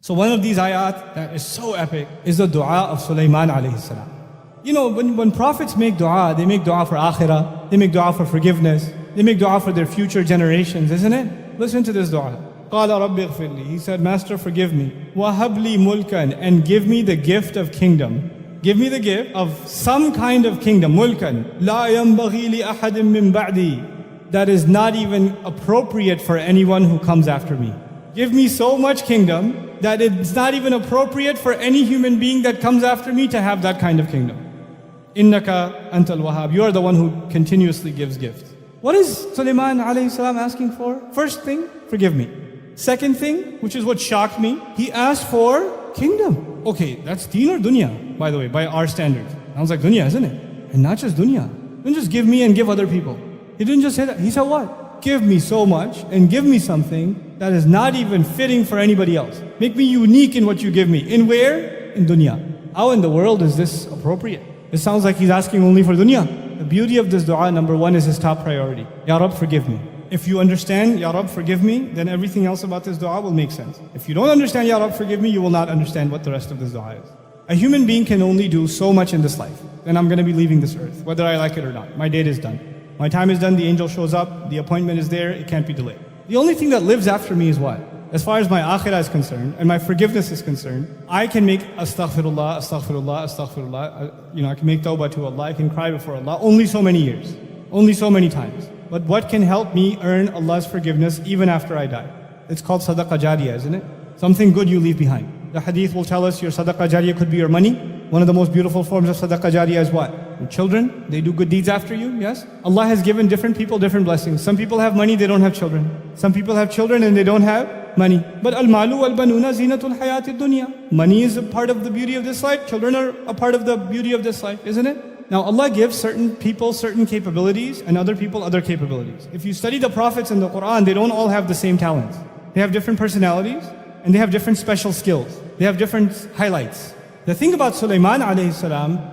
So one of these ayat that is so epic is the dua of Sulaiman A.S. You know, when prophets make dua, they make dua for akhirah, they make dua for forgiveness, they make dua for their future generations, isn't it? Listen to this dua. قَالَ رَبِّ اغْفِرْ لِي. He said, Master, forgive me. وَهَبْ لِي مُلْكًا. And give me the gift of kingdom. Give me the gift of some kind of kingdom. مُلْكًا لَا يَنْبَغِي لِأَحَدٍ مِّن بَعْدِي. That is not even appropriate for anyone who comes after me. Give me so much kingdom that it's not even appropriate for any human being that comes after me to have that kind of kingdom. Innaka antal wahhab. You are the one who continuously gives gifts. What is Sulaiman A.S. asking for? First thing, forgive me. Second thing, which is what shocked me, he asked for kingdom. Okay, that's deen or dunya, by the way, by our standards. Sounds like dunya, isn't it? And not just dunya. Don't just give me and give other people. He didn't just say that. He said what? Give me so much and give me something that is not even fitting for anybody else. Make me unique in what you give me. In where? In dunya. How in the world is this appropriate? It sounds like he's asking only for dunya. The beauty of this dua, number one, is his top priority. Ya Rab, forgive me. If you understand, Ya Rab, forgive me, then everything else about this dua will make sense. If you don't understand, Ya Rab, forgive me, you will not understand what the rest of this dua is. A human being can only do so much in this life. Then I'm going to be leaving this earth, whether I like it or not. My date is done. My time is done, the angel shows up, the appointment is there, it can't be delayed. The only thing that lives after me is what? As far as my akhirah is concerned, and my forgiveness is concerned, I can make astaghfirullah, astaghfirullah, astaghfirullah. I can make tawbah to Allah, I can cry before Allah, only so many years, only so many times. But what can help me earn Allah's forgiveness even after I die? It's called sadaqah jariyah, isn't it? Something good you leave behind. The hadith will tell us your sadaqah jariyah could be your money. One of the most beautiful forms of sadaqah jariyah is what? Your children, they do good deeds after you, yes? Allah has given different people different blessings. Some people have money, they don't have children. Some people have children and they don't have money. But al-malu wal-banuna zinatul hayati dunya. Money is a part of the beauty of this life. Children are a part of the beauty of this life, isn't it? Now Allah gives certain people certain capabilities and other people other capabilities. If you study the prophets in the Quran, they don't all have the same talents. They have different personalities and they have different special skills. They have different highlights. The thing about Sulaiman A.S.,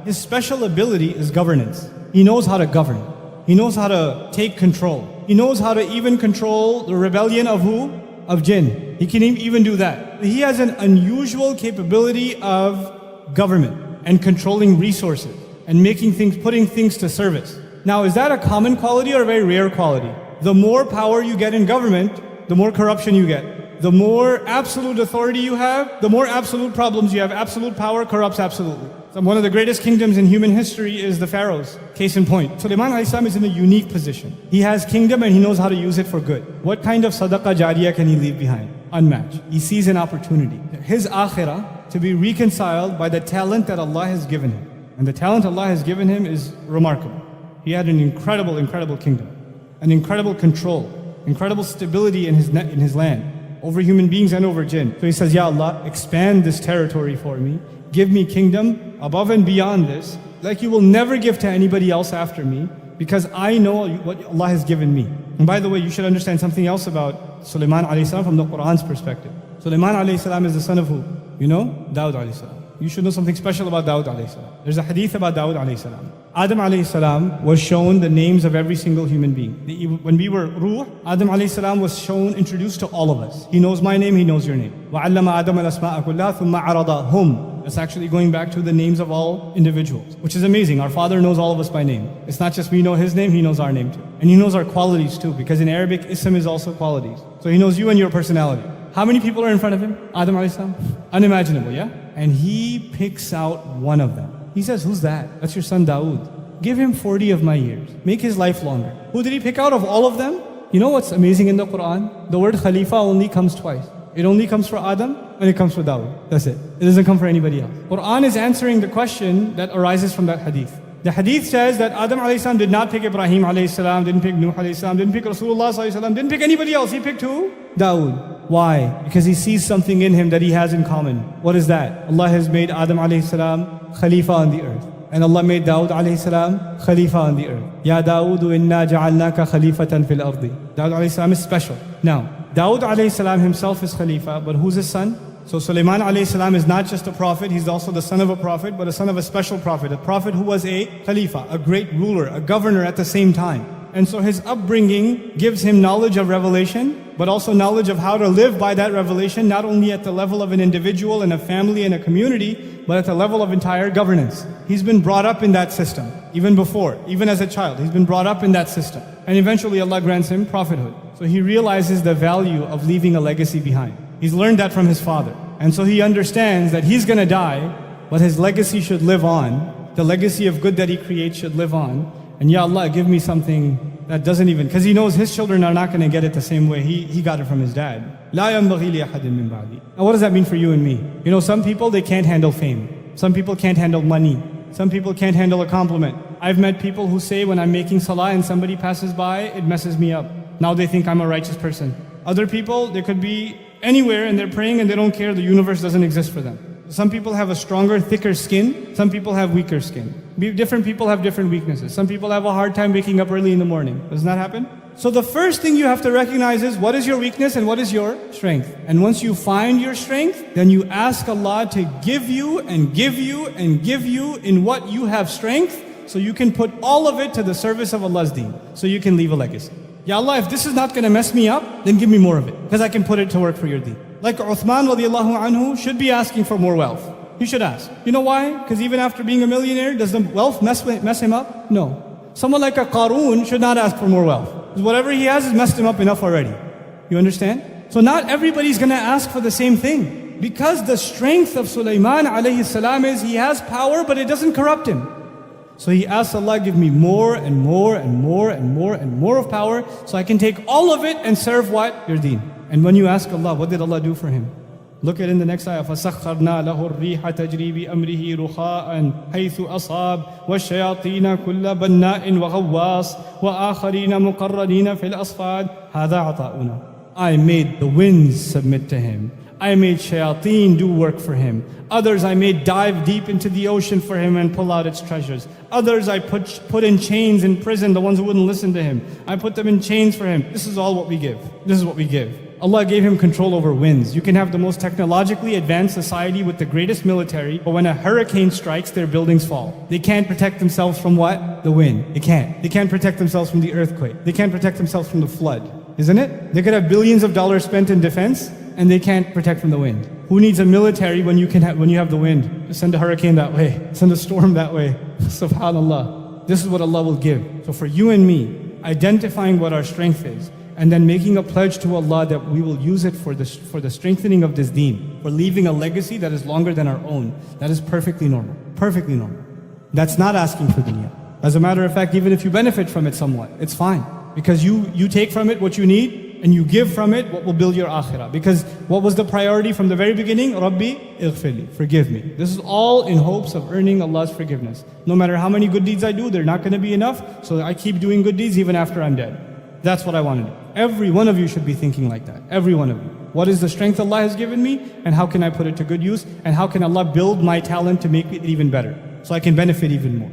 his special ability is governance. He knows how to govern. He knows how to take control. He knows how to even control the rebellion of who? Of Jinn. He can even do that. He has an unusual capability of government and controlling resources and making things, putting things to service. Now, is that a common quality or a very rare quality? The more power you get in government, the more corruption you get. The more absolute authority you have, the more absolute problems you have. Absolute power corrupts absolutely. So one of the greatest kingdoms in human history is the pharaohs. Case in point. Sulaiman A.S. is in a unique position. He has kingdom and he knows how to use it for good. What kind of sadaqah jariyah can he leave behind? Unmatched. He sees an opportunity. His akhirah to be reconciled by the talent that Allah has given him. And the talent Allah has given him is remarkable. He had an incredible, incredible kingdom. An incredible control. Incredible stability in his land. Over human beings and over jinn. So he says, Ya Allah, expand this territory for me. Give me kingdom above and beyond this, like you will never give to anybody else after me, because I know what Allah has given me. And by the way, you should understand something else about Sulaiman A.S. from the Quran's perspective. Sulaiman A.S. is the son of who? You know? Dawud A.S. You should know something special about Dawud A.S. There's a hadith about Dawud A.S. Adam A.S. was shown the names of every single human being. When we were ruh, Adam A.S. was shown, introduced to all of us. He knows my name, he knows your name. وَعَلَّمَ آدَمَ الْأَسْمَاءَ كُلَّهَا ثُمَّ عَرَضَهُمْ. That's actually going back to the names of all individuals, which is amazing. Our Father knows all of us by name. It's not just we know His name, He knows our name too. And He knows our qualities too, because in Arabic, ism is also qualities. So He knows you and your personality. How many people are in front of Him? Adam A.S. Unimaginable, yeah? And He picks out one of them. He says, who's that? That's your son Dawood. Give him 40 of my years. Make his life longer. Who did He pick out of all of them? You know what's amazing in the Quran? The word Khalifa only comes twice. It only comes for Adam and it comes for Dawood. That's it. It doesn't come for anybody else. Quran is answering the question that arises from that hadith. The hadith says that Adam a.s. did not pick Ibrahim a.s., didn't pick Nuh a.s., didn't pick Rasulullah a.s., didn't pick anybody else. He picked who? Dawood. Why? Because he sees something in him that he has in common. What is that? Allah has made Adam a.s. Khalifa on the earth. And Allah made Dawud a.s. Khalifa on the earth. Ya Dawudu inna ja'alnaka khalifatan fil ardi. Dawud a.s. is special. Now, Dawud a.s. himself is Khalifa, but who's his son? So Sulaiman a.s. is not just a prophet, he's also the son of a prophet, but a son of a special prophet. A prophet who was a Khalifa, a great ruler, a governor at the same time. And so his upbringing gives him knowledge of revelation, but also knowledge of how to live by that revelation, not only at the level of an individual and a family and a community, but at the level of entire governance. He's been brought up in that system, even before, even as a child. He's been brought up in that system. And eventually Allah grants him prophethood. So he realizes the value of leaving a legacy behind. He's learned that from his father. And so he understands that he's going to die, but his legacy should live on. The legacy of good that he creates should live on. And Ya Allah, give me something that doesn't even, because he knows his children are not going to get it the same way he got it from his dad. لا ينبغي لأحد من بعدي. Now what does that mean for you and me? You know, some people, they can't handle fame. Some people can't handle money. Some people can't handle a compliment. I've met people who say when I'm making salah and somebody passes by, it messes me up. Now they think I'm a righteous person. Other people, they could be anywhere and they're praying and they don't care, the universe doesn't exist for them. Some people have a stronger, thicker skin. Some people have weaker skin. Different people have different weaknesses. Some people have a hard time waking up early in the morning. Doesn't that happen? So the first thing you have to recognize is what is your weakness and what is your strength. And once you find your strength, then you ask Allah to give you and give you and give you in what you have strength, so you can put all of it to the service of Allah's deen, so you can leave a legacy. Ya Allah, if this is not going to mess me up, then give me more of it, because I can put it to work for your deen. Like Uthman radiallahu anhu should be asking for more wealth. He should ask. You know why? Because even after being a millionaire, does the wealth mess him up? No. Someone like a Qarun should not ask for more wealth. Because whatever he has has messed him up enough already. You understand? So not everybody's going to ask for the same thing. Because the strength of Sulaiman alayhi salam is he has power, but it doesn't corrupt him. So he asks Allah, give me more and more and more and more and more of power, so I can take all of it and serve what? Your deen. And when you ask Allah, what did Allah do for him? Look at in the next ayah, فَسَخَّرْنَا لَهُ الرِّيحَ تَجْرِي بِأَمْرِهِ رُخَاءً حَيْثُ أَصَابَ وَالشَّيَاطِينَ كُلَّ بَنَّاءٍ وَغَوَّاصٍ وَآخَرِينَ مُقَرَّنِينَ فِي الْأَصْفَادِ هَذَا عَطَاؤُنَا. I made the winds submit to him. I made shayateen do work for him. Others I made dive deep into the ocean for him and pull out its treasures. Others I put in chains in prison, the ones who wouldn't listen to him. I put them in chains for him. This is all what we give. This is what we give. Allah gave him control over winds. You can have the most technologically advanced society with the greatest military, but when a hurricane strikes, their buildings fall. They can't protect themselves from what? The wind. They can't. They can't protect themselves from the earthquake. They can't protect themselves from the flood. Isn't it? They could have billions of dollars spent in defense, and they can't protect from the wind. Who needs a military when you have the wind? Just send a hurricane that way. Send a storm that way. Subhanallah. This is what Allah will give. So for you and me, identifying what our strength is, and then making a pledge to Allah that we will use it for the strengthening of this deen, for leaving a legacy that is longer than our own. That is perfectly normal. Perfectly normal. That's not asking for dunya. As a matter of fact, even if you benefit from it somewhat, it's fine. Because you take from it what you need, and you give from it what will build your akhirah. Because what was the priority from the very beginning? Rabbi, ighfirli, forgive me. This is all in hopes of earning Allah's forgiveness. No matter how many good deeds I do, they're not going to be enough, so I keep doing good deeds even after I'm dead. That's what I want to do. Every one of you should be thinking like that. Every one of you. What is the strength Allah has given me, and how can I put it to good use, and how can Allah build my talent to make it even better, so I can benefit even more.